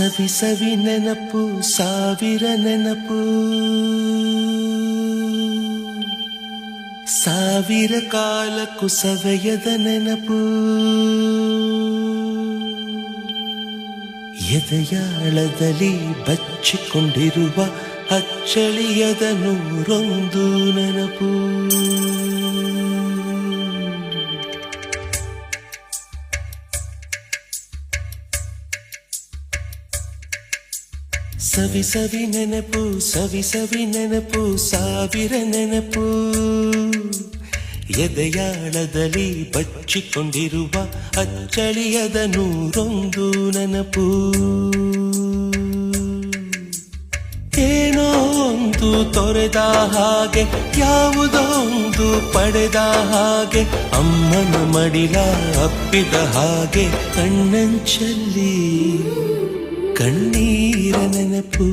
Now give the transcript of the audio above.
ಸವಿ ಸವಿ ನೆನಪು ಸಾವಿರ ನೆನಪು ಸಾವಿರ ಕಾಲಕ್ಕೂ ಸವೆಯದ ನೆನಪು ಎದೆಯಾಳದಲ್ಲಿ ಬಚ್ಚಿಕೊಂಡಿರುವ ಅಚ್ಚಳಿಯದ ನೂರೊಂದು ನೆನಪು ಸವಿ ಸವಿ ನೆನಪು ಸವಿ ಸವಿ ನೆನಪು ಸಾವಿರ ನೆನಪು ಎದೆಯಾಳದಲ್ಲಿ ಬಚ್ಚಿಕೊಂಡಿರುವ ಅಚ್ಚಳಿಯದ ನೂರೊಂದು ನೆನಪು ಏನೋ ಒಂದು ತೊರೆದ ಹಾಗೆ ಯಾವುದೋ ಒಂದು ಪಡೆದ ಹಾಗೆ ಅಮ್ಮನ ಮಡಿಲ ಅಪ್ಪಿದ ಹಾಗೆ ಕಣ್ಣಂಚಲ್ಲಿ ಕಣ್ಣೀರ ನೆನಪು